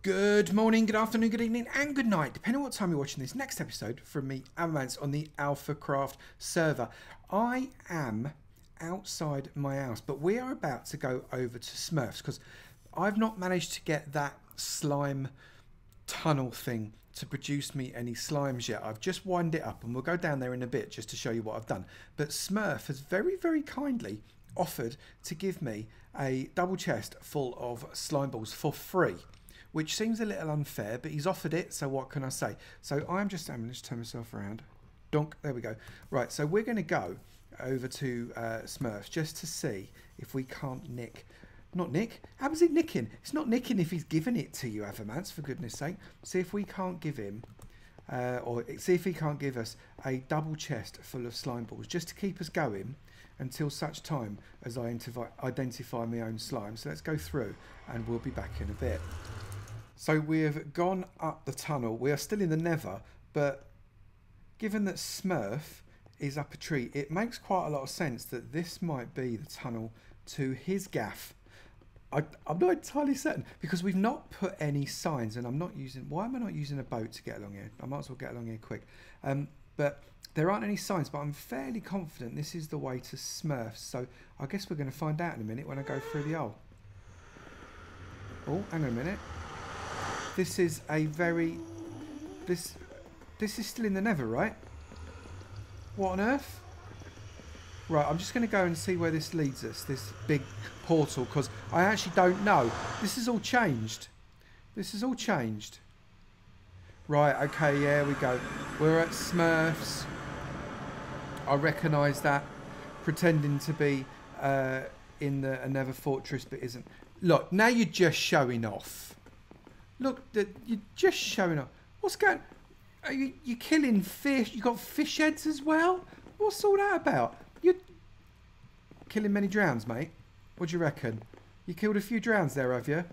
Good morning, good afternoon, good evening, and good night, depending on what time you're watching this next episode from me, Avomance, on the AlphaCraft server. I am outside my house, but we are about to go over to Smurfs because I've not managed to get that slime tunnel thing to produce me any slimes yet. I've just wound it up, and we'll go down there in a bit just to show you what I've done. But Smurf has very, very kindly offered to give me a double chest full of slime balls for free, which seems a little unfair, but he's offered it, so what can I say? So I'm just going to turn myself around. Donk, there we go. Right, so we're going to go over to Smurfs just to see if we can't nick. Not nick? How is it nicking? It's not nicking if he's given it to you, Avomance, for goodness sake. See if we can't give him, or see if he can't give us a double chest full of slime balls, just to keep us going until such time as I identify my own slime. So let's go through, and we'll be back in a bit. So we have gone up the tunnel. We are still in the Nether, but given that Smurf is up a tree, it makes quite a lot of sense that this might be the tunnel to his gaff. I'm not entirely certain because we've not put any signs, and I'm not using. Why am I not using a boat to get along here? I might as well get along here quick. But there aren't any signs, but I'm fairly confident this is the way to Smurfs. So I guess we're going to find out in a minute when I go through the hole. Oh, hang on a minute. This is a very... This is still in the Nether, right? What on earth? Right, I'm just going to go and see where this leads us, this big portal, because I actually don't know. This has all changed. This has all changed. Right, okay, yeah, we go. We're at Smurfs. I recognise that. Pretending to be in the Nether fortress, but isn't. Look, now you're just showing off. Look, you're just showing up. What's going on? Are you killing fish? You got fish heads as well? What's all that about? You're killing many drowns, mate. What do you reckon? You killed a few drowns there, have you?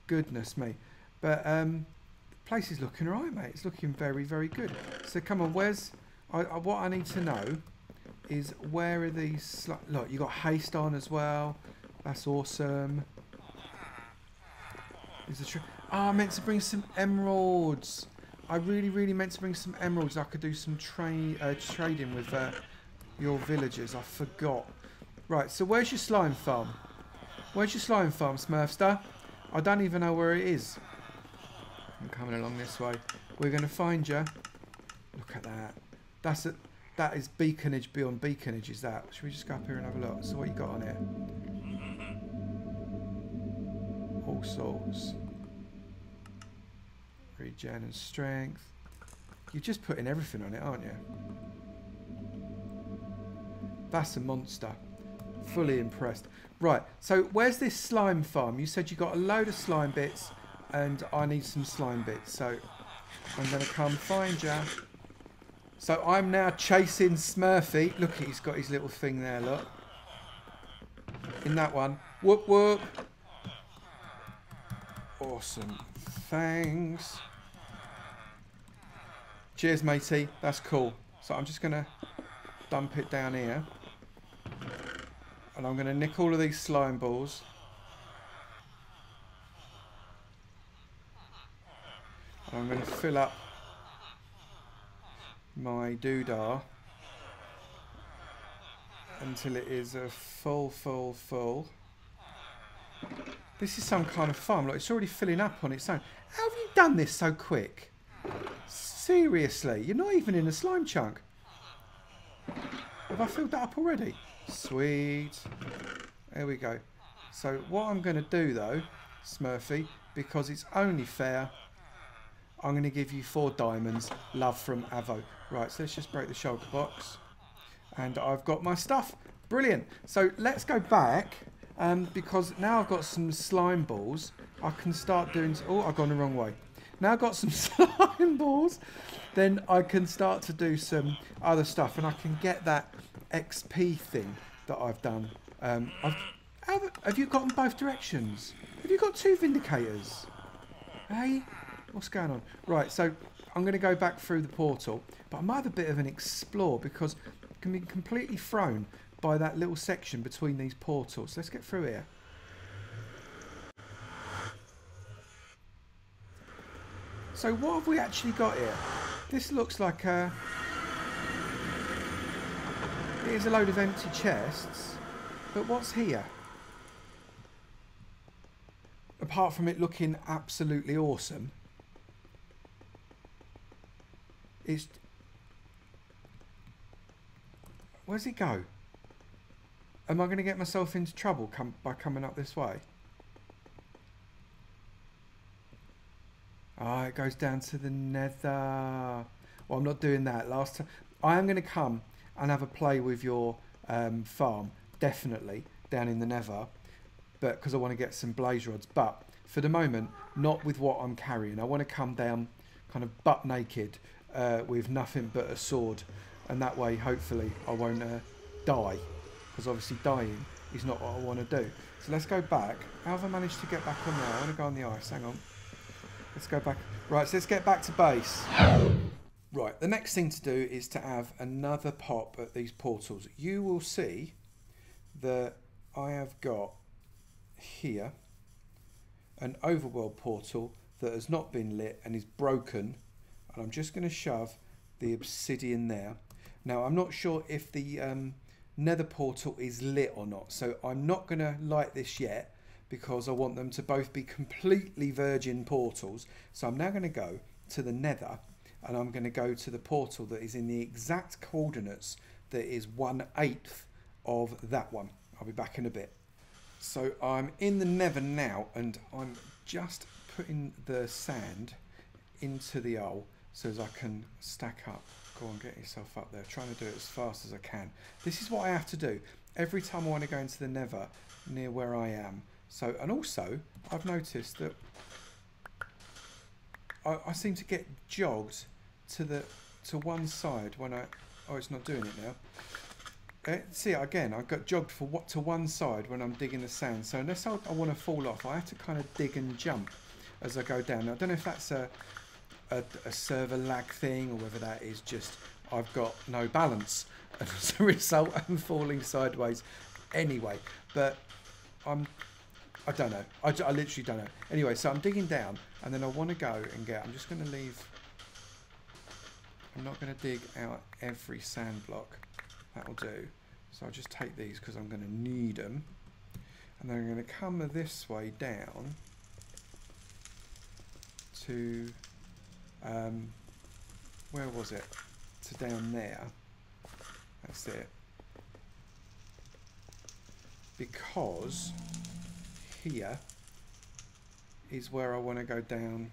Goodness me. But the place is looking alright, mate. It's looking very, very good. So come on, where's... what I need to know is where are these... Look, you got haste on as well. That's awesome. Is the tree... Oh, I meant to bring some emeralds. I really, really meant to bring some emeralds. I could do some trading with your villagers. I forgot. Right, so where's your slime farm? Where's your slime farm, Smurfster? I don't even know where it is. I'm coming along this way. We're going to find you. Look at that. That is beaconage beyond beaconage, is that? Should we just go up here and have a look? So what you got on it? All sorts. Regen and strength. You're just putting everything on it, aren't you? That's a monster. Fully impressed. Right, so where's this slime farm? You said you got a load of slime bits, and I need some slime bits. So I'm going to come find you. So I'm now chasing Smurfy. Look, he's got his little thing there, look. In that one. Whoop, whoop. Awesome. Thanks. Cheers, matey. That's cool. So I'm just going to dump it down here. And I'm going to nick all of these slime balls. And I'm going to fill up my doodah until it is a full. This is some kind of farm. Look, it's already filling up on its own. How have you done this so quick? Seriously, you're not even in a slime chunk. Have I filled that up already? Sweet. There we go. So what I'm going to do though, Smurfy, because it's only fair, I'm going to give you 4 diamonds. Love from Avo. Right, so let's just break the shulker box. And I've got my stuff. Brilliant. So let's go back. Because now I've got some slime balls, I can start doing... Oh, I've gone the wrong way. Now I've got some slime balls, then I can start to do some other stuff, and I can get that XP thing that I've done. Have you got them both directions? Have you got 2 vindicators? Hey? What's going on? Right, so I'm going to go back through the portal, but I might have a bit of an explore because I can be completely thrown by that little section between these portals. Let's get through here. So what have we actually got here? This looks like a... It is a load of empty chests. But what's here? Apart from it looking absolutely awesome. It's... Where's it go? Am I going to get myself into trouble by coming up this way? Ah, it goes down to the nether. Well, I'm not doing that. Last time, I am going to come and have a play with your farm, definitely, down in the nether, but because I want to get some blaze rods. But for the moment, not with what I'm carrying. I want to come down kind of butt naked with nothing but a sword, and that way, hopefully, I won't die, because obviously dying is not what I want to do. So let's go back. How have I managed to get back on there? I want to go on the ice. Hang on. Let's go back. Right, so let's get back to base. Right, the next thing to do is to have another pop at these portals. You will see that I have got here an Overworld Portal that has not been lit and is broken. And I'm just going to shove the obsidian there. Now, I'm not sure if the Nether Portal is lit or not. So I'm not going to light this yet, because I want them to both be completely virgin portals. So I'm now going to go to the nether, and I'm going to go to the portal that is in the exact coordinates that is 1/8 of that one. I'll be back in a bit. So I'm in the nether now, and I'm just putting the sand into the hole so as I can stack up. Go on, get yourself up there. Trying to do it as fast as I can. This is what I have to do every time I want to go into the nether near where I am. So, and also, I've noticed that I seem to get jogged to one side when I... Oh, it's not doing it now. See, again, I got jogged to one side when I'm digging the sand. So unless I want to fall off, I have to kind of dig and jump as I go down. Now, I don't know if that's a server lag thing, or whether that is just I've got no balance, and as a result, I'm falling sideways anyway. But I don't know. I literally don't know. Anyway, so I'm digging down, and then I want to go and get... I'm just going to leave... I'm not going to dig out every sand block. That'll do. So I'll just take these because I'm going to need them. And then I'm going to come this way down to... where was it? To down there. That's it. Because... here is where I want to go down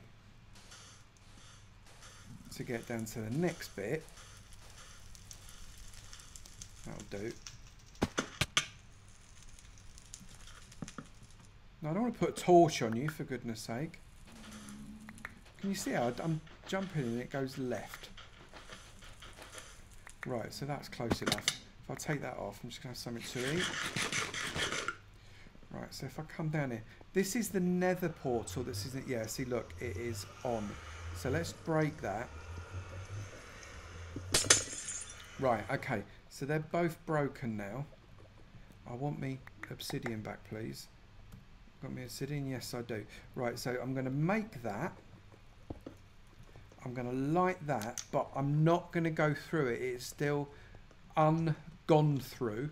to get down to the next bit. That'll do. Now, I don't want to put a torch on you, for goodness sake. Can you see how I'm jumping and it goes left? Right, so that's close enough. If I take that off, I'm just going to have something to eat. Right, so if I come down here, this is the Nether Portal. This isn't, yeah, see, look, it is on. So let's break that. Right, okay, so they're both broken now. I want me obsidian back, please. Got me obsidian? Yes, I do. Right, so I'm going to make that. I'm going to light that, but I'm not going to go through it. It's still ungone through.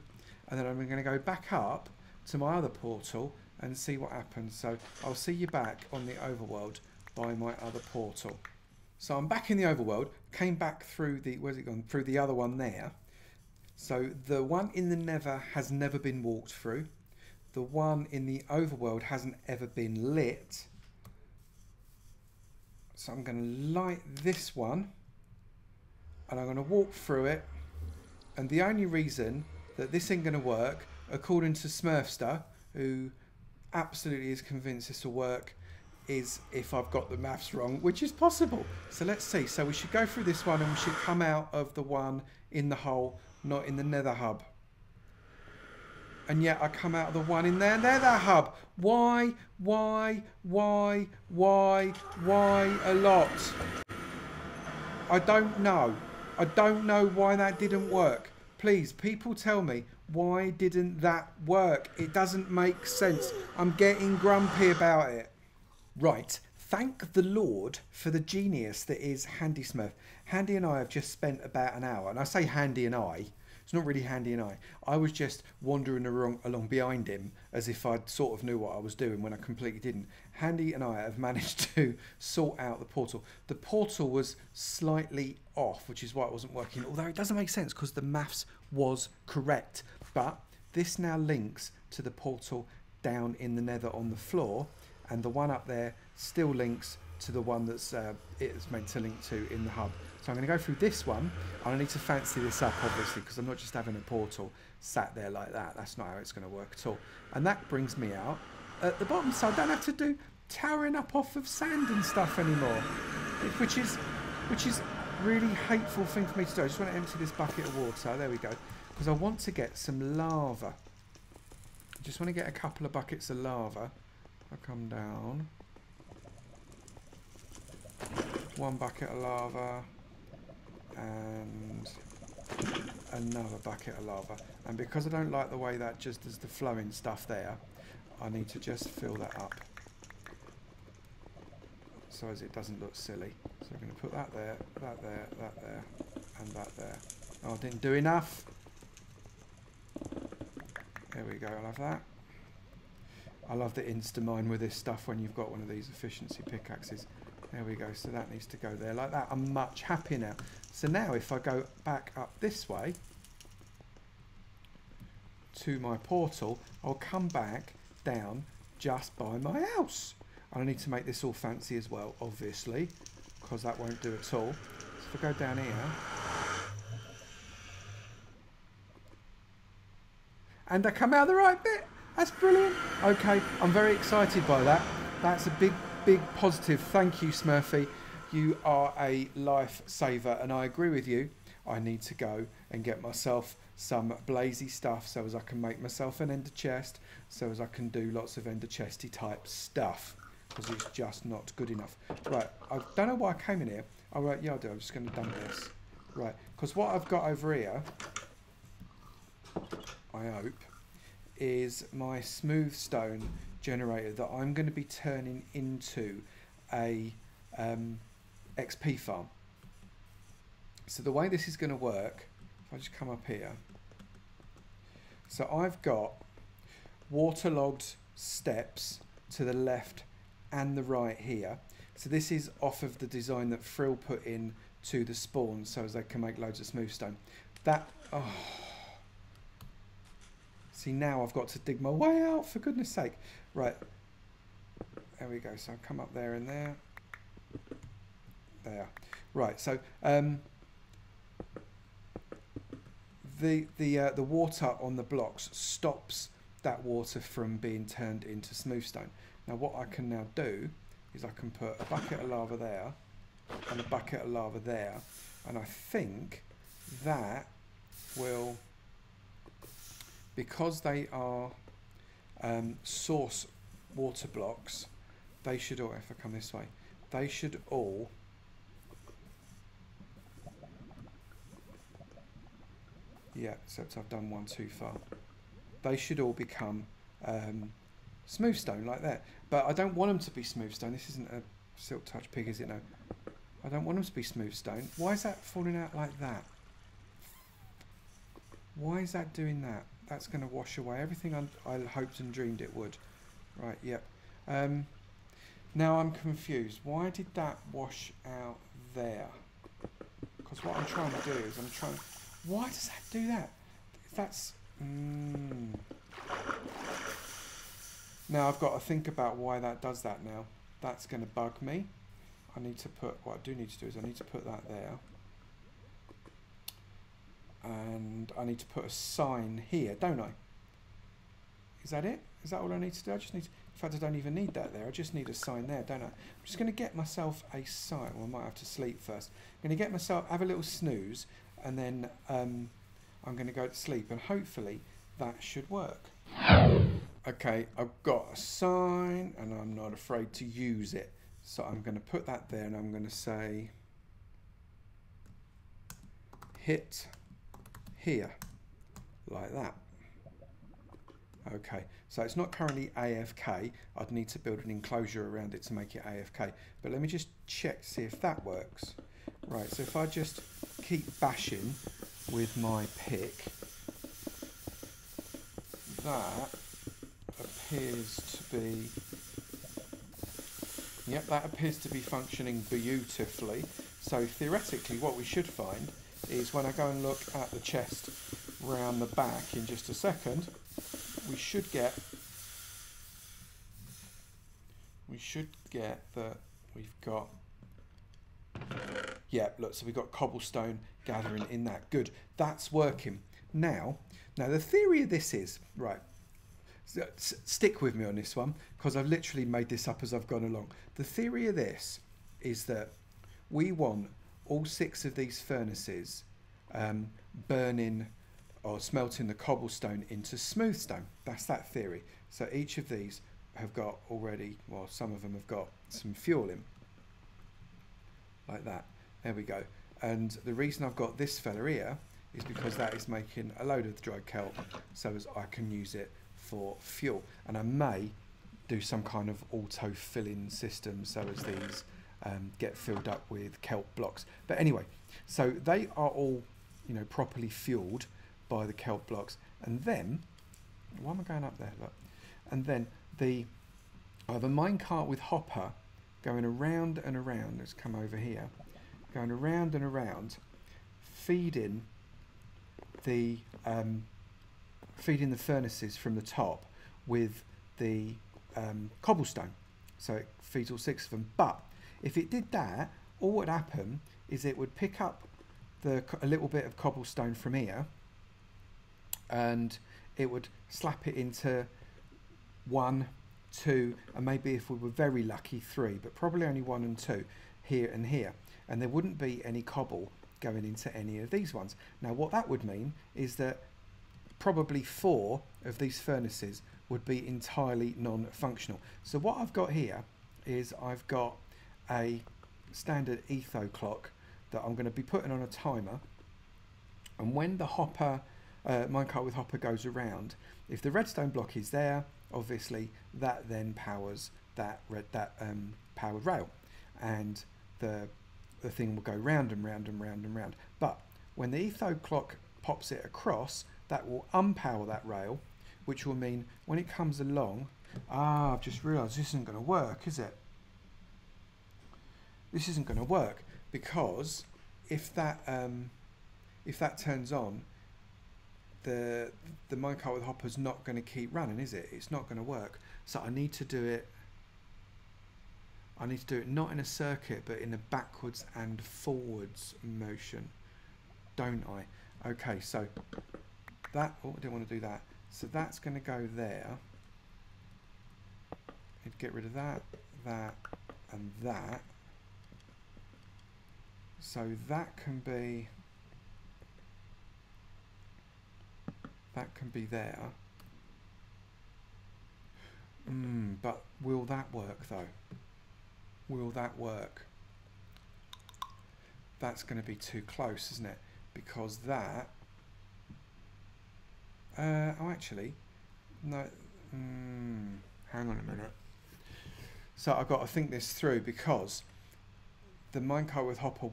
And then I'm going to go back up to my other portal and see what happens. So I'll see you back on the overworld by my other portal. So I'm back in the overworld, came back through the, where's it gone? Through the other one there. So the one in the nether has never been walked through. The one in the overworld hasn't ever been lit. So I'm going to light this one and I'm going to walk through it. And the only reason that this ain't going to work, according to Smurfster, who absolutely is convinced this will work, is if I've got the maths wrong, which is possible. So let's see. So we should go through this one and we should come out of the one in the hole, not in the nether hub. And yet I come out of the one in there, nether hub. Why a lot? I don't know. I don't know why that didn't work. Please, people tell me, why didn't that work? It doesn't make sense. I'm getting grumpy about it. Right, thank the Lord for the genius that is Handy Smurf. Handy and I have just spent about an hour, and I say Handy and I, it's not really Handy and I was just wandering along behind him as if I sort of knew what I was doing when I completely didn't. Handy and I have managed to sort out the portal. The portal was slightly off, which is why it wasn't working, although it doesn't make sense because the maths was correct. But this now links to the portal down in the Nether on the floor, and the one up there still links to the one that's it's meant to link to in the hub. So I'm going to go through this one, and I need to fancy this up, obviously, because I'm not just having a portal sat there like that. That's not how it's going to work at all. And that brings me out at the bottom, so I don't have to do towering up off of sand and stuff anymore, which is a really hateful thing for me to do. I just want to empty this bucket of water. There we go. Because I want to get some lava. I just want to get a couple of buckets of lava. I come down. One bucket of lava. And another bucket of lava, and because I don't like the way that just does the flowing stuff there, I need to just fill that up so as it doesn't look silly. So I'm going to put that there, that there, that there, and that there. Oh, I didn't do enough. There we go, I'll have that. I love the insta-mine with this stuff when you've got one of these efficiency pickaxes. There we go, so that needs to go there like that. I'm much happier now. So now if I go back up this way to my portal, I'll come back down just by my house. And I need to make this all fancy as well, obviously, because that won't do at all. So if I go down here, and I come out the right bit. That's brilliant. Okay, I'm very excited by that. That's a big positive. Thank you, Smurfy. You are a lifesaver, and I agree with you. I need to go and get myself some blazy stuff so as I can make myself an ender chest, so as I can do lots of ender chesty type stuff, because it's just not good enough. Right, I don't know why I came in here. Oh, right, yeah, I do. I'm just going to dump this. Right, because what I've got over here, I hope, is my smooth stone generator that I'm going to be turning into a XP farm. So the way this is going to work, if I just come up here, so I've got waterlogged steps to the left and the right here. So this is off of the design that Frill put in to the spawn so as they can make loads of smooth stone. That, oh, see, now I've got to dig my way out, for goodness sake. Right, there we go. So I'll come up there and there. There. Right, so the water on the blocks stops that water from being turned into smooth stone. Now what I can now do is I can put a bucket of lava there and a bucket of lava there, and I think that will, because they are source water blocks, they should all, if I come this way, they should all except I've done one too far. They should all become smooth stone like that. But I don't want them to be smooth stone. This isn't a silk touch pig, is it? No. I don't want them to be smooth stone. Why is that falling out like that? Why is that doing that? That's going to wash away everything I hoped and dreamed it would. Right, yep. Now I'm confused. Why did that wash out there? Because what I'm trying to do is why does that do that? That's... Now I've got to think about why that does that now. That's going to bug me. I need to put... What I do need to do is I need to put that there. And I need to put a sign here, don't I? Is that it? Is that all I need to do? I just need to, in fact, I don't even need that there. I just need a sign there, don't I? I'm just going to get myself a sign. Well, I might have to sleep first. I'm going to get myself, have a little snooze, and then I'm going to go to sleep, and hopefully that should work. Okay, I've got a sign, and I'm not afraid to use it. So I'm going to put that there, and I'm going to say, hit here, like that. Okay, so it's not currently AFK. I'd need to build an enclosure around it to make it AFK. But let me just check to see if that works. Right, so if I just keep bashing with my pick, that appears to be... Yep, that appears to be functioning beautifully. So theoretically what we should find is when I go and look at the chest round the back in just a second, we should get that we've got, yeah, look, so we've got cobblestone gathering in that. Good, that's working. Now the theory of this is, right, stick with me on this one because I've literally made this up as I've gone along. The theory of this is that we want all 6 of these furnaces burning or smelting the cobblestone into smooth stone. That's that theory. So each of these have got already, well, some of them have got some fuel in, like that. There we go. And the reason I've got this fella here is because that is making a load of the dried kelp so as I can use it for fuel. And I may do some kind of auto filling system so as these get filled up with kelp blocks. But anyway, so they are all, you know, properly fueled by the kelp blocks. And then, why am I going up there? Look. And then I have a minecart with hopper going around and around. Let's come over here. Going around and around, feeding the furnaces from the top with the cobblestone. So it feeds all 6 of them. But if it did that, all would happen is it would pick up a little bit of cobblestone from here, and it would slap it into 1, 2, and maybe if we were very lucky 3, but probably only 1 and 2 here and here, and there wouldn't be any cobble going into any of these ones. Now what that would mean is that probably 4 of these furnaces would be entirely non-functional. So what I've got here is I've got a standard etho clock that I'm going to be putting on a timer, and when the hopper minecart with hopper goes around, if the redstone block is there, obviously that then powers that powered rail, and the thing will go round and round and round and round. But when the etho clock pops it across, that will unpower that rail, which will mean when it comes along, I've just realised this isn't going to work, is it? This isn't going to work, because if that turns on, the minecart with hopper's not going to keep running, is it? It's not going to work. So I need to do it. I need to do it not in a circuit, but in a backwards and forwards motion, don't I? Okay, so that. Oh, I didn't want to do that. So that's going to go there. Need to get rid of that, that, and that. So that can be. That can be there. But will that work though? Will that work? That's going to be too close, isn't it? Because that... oh, actually... No. Hang on a minute. So I've got to think this through, because the minecart with hopper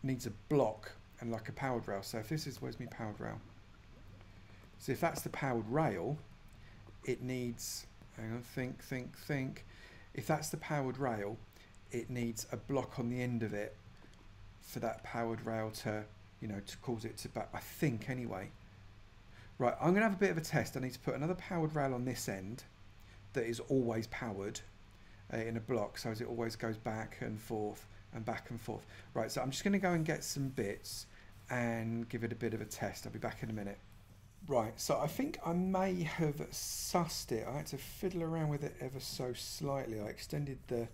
needs a block and like a powered rail. So if this is... Where's my powered rail? So if that's the powered rail, it needs... Hang on, think. If that's the powered rail, it needs a block on the end of it for that powered rail to, you know, to cause it to back, I think, anyway. Right, I'm going to have a bit of a test. I need to put another powered rail on this end that is always powered in a block, so as it always goes back and forth and back and forth. Right, so I'm just going to go and get some bits and give it a bit of a test. I'll be back in a minute. Right, so I think I may have sussed it. I had to fiddle around with it ever so slightly. I extended the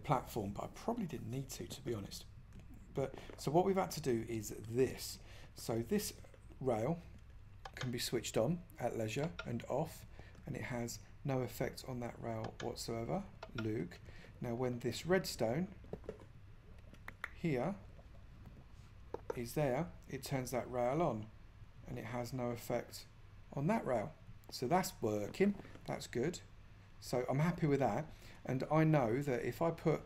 platform, but I probably didn't need to be honest. But so what we've had to do is this. So this rail can be switched on at leisure and off, and it has no effect on that rail whatsoever. Luke. Now when this redstone here is there, it turns that rail on, and it has no effect on that rail. So that's working. That's good. So I'm happy with that. And I know that if I put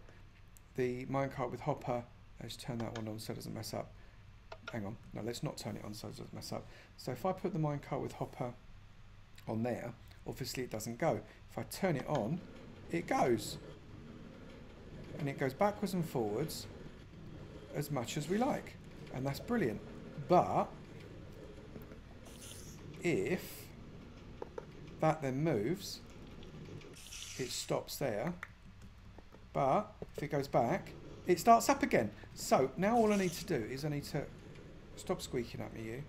the minecart with hopper, let's turn that one on so it doesn't mess up. Hang on. No, let's not turn it on so it doesn't mess up. So if I put the minecart with hopper on there, obviously it doesn't go. If I turn it on, it goes. And it goes backwards and forwards as much as we like. And that's brilliant. But if that then moves, it stops there. But if it goes back, it starts up again. So now all I need to do is I need to stop squeaking at me, you.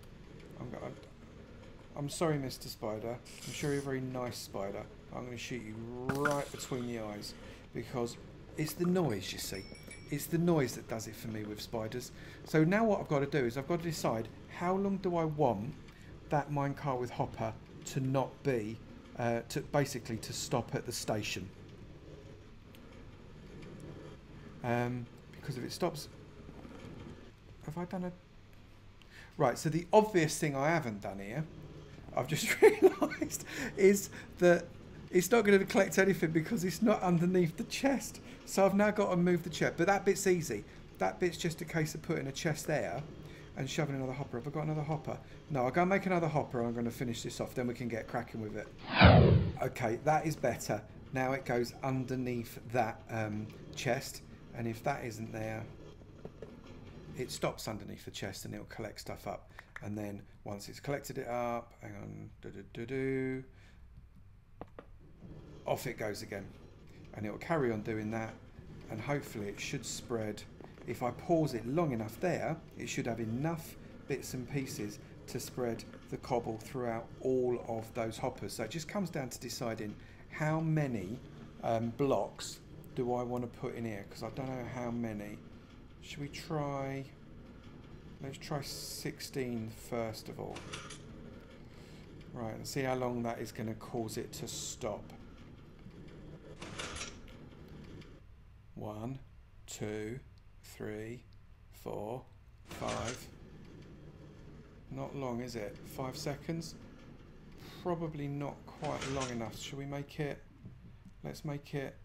I'm sorry, Mr. Spider. I'm sure you're a very nice spider. I'm going to shoot you right between the eyes because it's the noise, you see. It's the noise that does it for me with spiders. So now what I've got to do is I've got to decide how long do I want that minecart with hopper to not be, basically to stop at the station. Because if it stops... Have I done a... Right, so the obvious thing I haven't done here, I've just realised, is that it's not going to collect anything because it's not underneath the chest. So I've now got to move the chest. But that bit's easy. That bit's just a case of putting a chest there and shoving another hopper. Have I got another hopper? No, I'll go and make another hopper and I'm going to finish this off. Then we can get cracking with it. Okay, that is better. Now it goes underneath that chest. And if that isn't there, it stops underneath the chest and it'll collect stuff up. And then once it's collected it up, hang on, off it goes again. And it'll carry on doing that. And hopefully it should spread. If I pause it long enough there, it should have enough bits and pieces to spread the cobble throughout all of those hoppers. So it just comes down to deciding how many blocks do I want to put in here, because I don't know how many. Should we try... Let's try 16 first of all. Right, and see how long that is going to cause it to stop. 1, 2, 3, 4, 5. Not long, is it? 5 seconds? Probably not quite long enough. Shall we make it... Let's make it...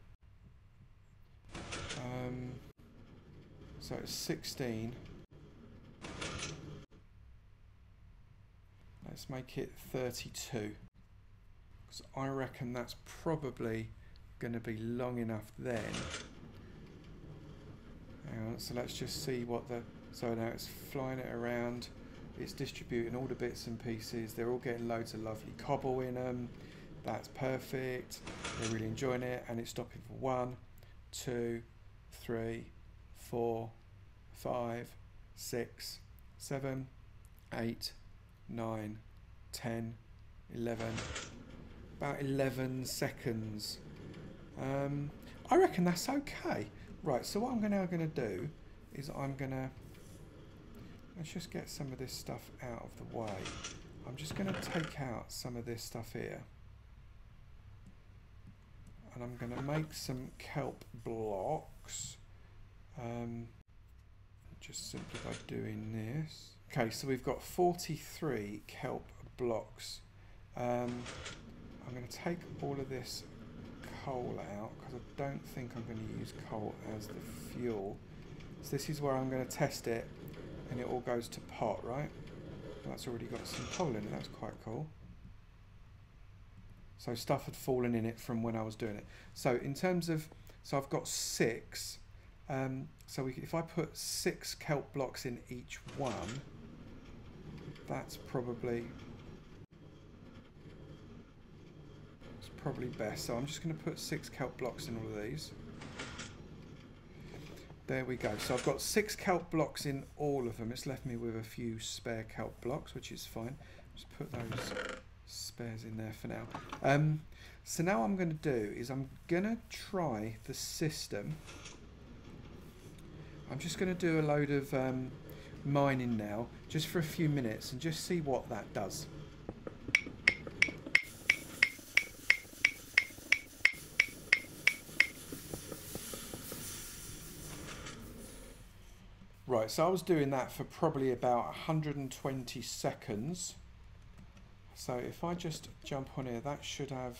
so it's 16. Let's make it 32. Because I reckon that's probably going to be long enough then. Hang on, so let's just see what the... So now it's flying it around. It's distributing all the bits and pieces. They're all getting loads of lovely cobble in them. That's perfect. They're really enjoying it. And it's stopping for 1, 2, 3, 4, 5, 6, 7, 8, 9, 10, 11. About 11 seconds. I reckon that's okay. Right, so what I'm now going to do is I'm going to... Let's just get some of this stuff out of the way. I'm just going to take out some of this stuff here. And I'm going to make some kelp blocks. Just simply by doing this. Okay, so we've got 43 kelp blocks. I'm going to take all of this coal out because I don't think I'm going to use coal as the fuel. So this is where I'm going to test it and it all goes to pot, right? That's already got some coal in it, that's quite cool. So stuff had fallen in it from when I was doing it. So in terms of, so I've got 6. If I put 6 kelp blocks in each one, that's probably best. So I'm just going to put 6 kelp blocks in all of these. There we go. So I've got 6 kelp blocks in all of them. It's left me with a few spare kelp blocks, which is fine. Just put those spares in there for now. So now what I'm going to do is I'm going to try the system. I'm just going to do a load of mining now, just for a few minutes, and just see what that does. Right, so I was doing that for probably about 120 seconds. So if I just jump on here, that should have,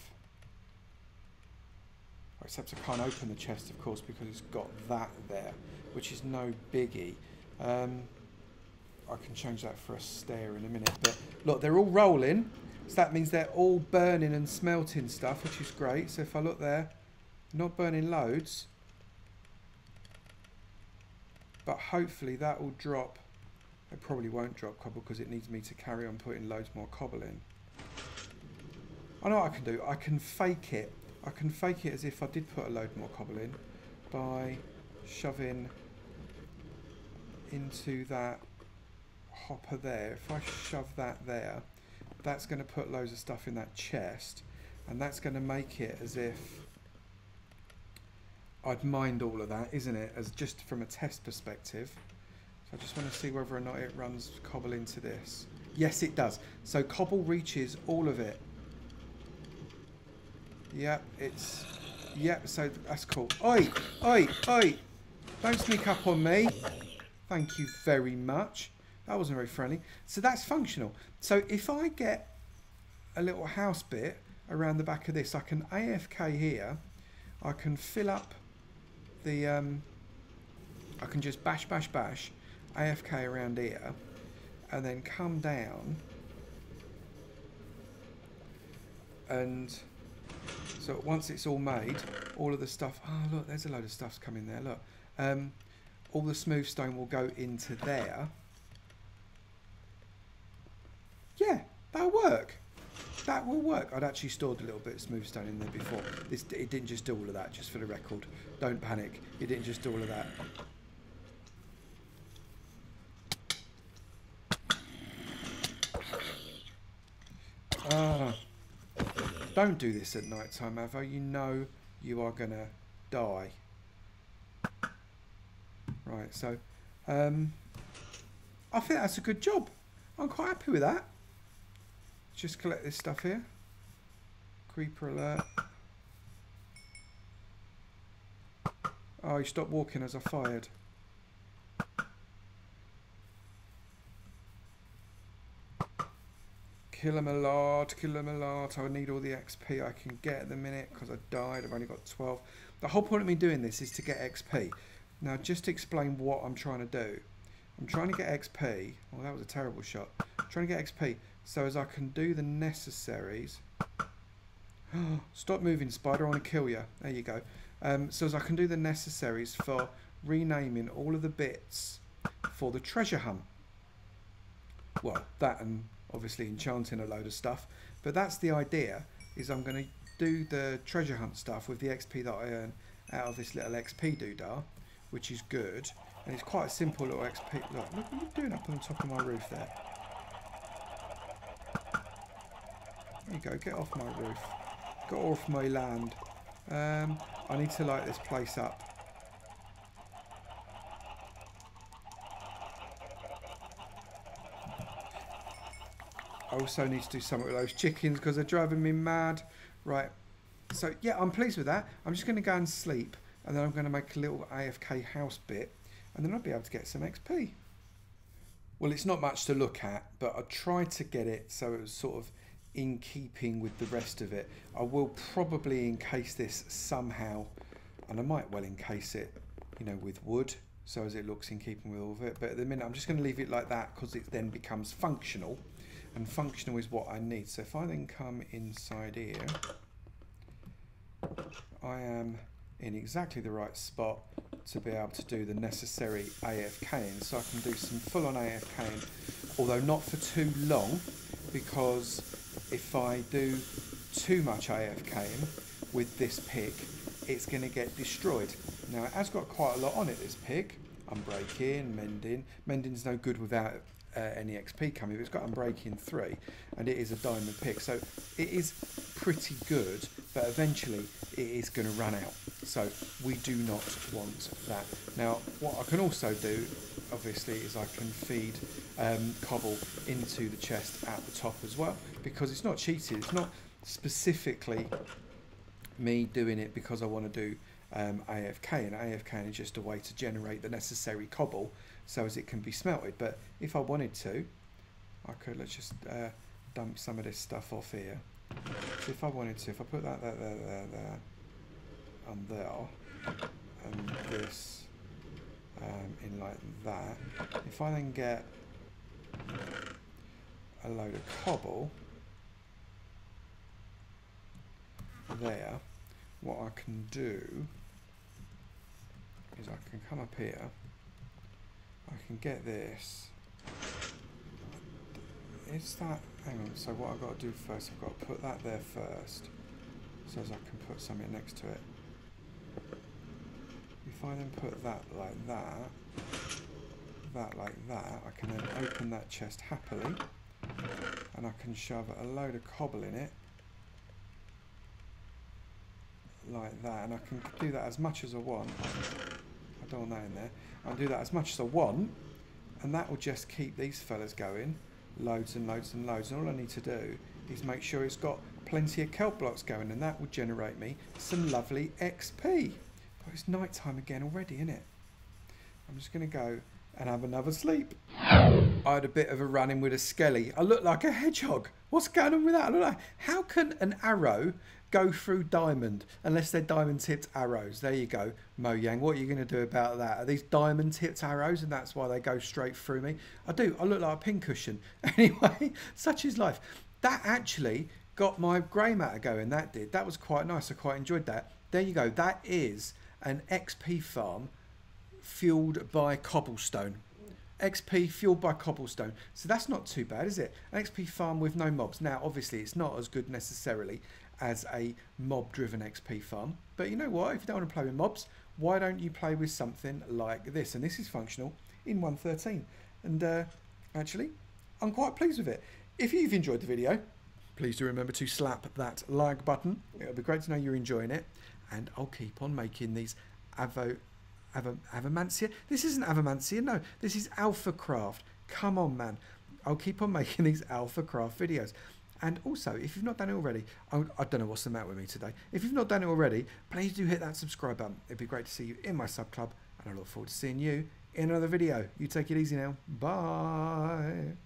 except I can't open the chest of course because it's got that there, which is no biggie. I can change that for a stair in a minute, but look, they're all rolling, so that means they're all burning and smelting stuff, which is great. So if I look there, not burning loads, but hopefully that will drop. It probably won't drop cobble because it needs me to carry on putting loads more cobble in. I know what I can do. I can fake it. I can fake it as if I did put a load more cobble in by shoving into that hopper there. If I shove that there, that's going to put loads of stuff in that chest, and that's going to make it as if I'd mined all of that, isn't it? As just from a test perspective. So I just want to see whether or not it runs cobble into this. Yes, it does. So cobble reaches all of it. Yep, it's... Yep, so that's cool. Oi! Oi! Oi! Don't sneak up on me. Thank you very much. That wasn't very friendly. So that's functional. So if I get a little house bit around the back of this, I can AFK here. I can fill up the... I can just bash, bash, bash. AFK around here. And then come down. And... so once it's all made, all of the stuff... oh, look, there's a load of stuff's coming there. Look. All the smooth stone will go into there. Yeah, that'll work. That will work. I'd actually stored a little bit of smooth stone in there before. It didn't just do all of that, just for the record. Don't panic. It didn't just do all of that. Don't do this at night time, Avo. You know you are going to die. Right, so I think that's a good job. I'm quite happy with that. Just collect this stuff here. Creeper alert. Oh, you stopped walking as I fired. Kill him a lot, kill him a lot. I need all the XP I can get at the minute because I died. I've only got 12. The whole point of me doing this is to get XP. Now, just to explain what I'm trying to do. I'm trying to get XP. Oh, that was a terrible shot. I'm trying to get XP so as I can do the necessaries. Stop moving, spider. I want to kill you. There you go. So as I can do the necessaries for renaming all of the bits for the treasure hunt. Well, that and obviously enchanting a load of stuff. But that's the idea, is I'm going to do the treasure hunt stuff with the XP that I earn out of this little XP doodah, which is good. And it's quite a simple little XP. Look what you're doing up on the top of my roof there. There you go, get off my roof. Get off my land. I need to light this place up. I also need to do something with those chickens because they're driving me mad. Right, so yeah, I'm pleased with that. I'm just going to go and sleep, and then I'm going to make a little AFK house bit, and then I'll be able to get some XP. Well, it's not much to look at, but I tried to get it so it was sort of in keeping with the rest of it. I will probably encase this somehow, and I might well encase it, you know, with wood, so as it looks in keeping with all of it. But at the minute, I'm just going to leave it like that because it then becomes functional. And functional is what I need. So if I then come inside here, I am in exactly the right spot to be able to do the necessary AFKing. So I can do some full-on AFKing, although not for too long, because if I do too much AFKing with this pick, it's going to get destroyed. Now it has got quite a lot on it, this pick. Unbreaking, mending. Mending's no good without any XP coming, but it's got Unbreaking 3 and it is a diamond pick, so it is pretty good, but eventually it is going to run out, so we do not want that. Now what I can also do obviously is I can feed cobble into the chest at the top as well, because it's not cheated. It's not specifically me doing it because I want to do AFK, and AFK is just a way to generate the necessary cobble so as it can be smelted. But if I wanted to, I could, let's just dump some of this stuff off here. So if I wanted to, if I put that there, and there, and this in like that, if I then get a load of cobble there, what I can do is I can come up here, I can get this. Is that, hang on, so what I've got to do first, I've got to put that there first, so as I can put something next to it. If I then put that like that, that like that, I can then open that chest happily, and I can shove a load of cobble in it, like that, and I can do that as much as I want. I don't want that in there. I'll do that as much as I want, and that will just keep these fellas going. Loads and loads and loads, and all I need to do is make sure it's got plenty of kelp blocks going, and that will generate me some lovely XP. Oh, it's night time again already, isn't it? I'm just going to go and have another sleep. I had a bit of a run-in with a skelly. I look like a hedgehog. What's going on with that? I don't know. How can an arrow go through diamond unless they're diamond tipped arrows? There you go, Mojang. What are you going to do about that? Are these diamond tipped arrows and that's why they go straight through me? I do. I look like a pincushion. Anyway, such is life. That actually got my grey matter going. That did. That was quite nice. I quite enjoyed that. There you go. That is an XP farm fueled by cobblestone. XP fueled by cobblestone. So that's not too bad, is it? An XP farm with no mobs. Now, obviously, it's not as good necessarily as a mob-driven XP farm. But you know what? If you don't want to play with mobs, why don't you play with something like this? And this is functional in 1.13. And actually, I'm quite pleased with it. If you've enjoyed the video, please do remember to slap that like button. It'll be great to know you're enjoying it. And I'll keep on making these Avomance. This isn't Avomance, no. This is AlphaCraft. Come on, man. I'll keep on making these AlphaCraft videos. And also, if you've not done it already, I don't know what's the matter with me today. If you've not done it already, please do hit that subscribe button. It'd be great to see you in my sub club. And I look forward to seeing you in another video. You take it easy now. Bye.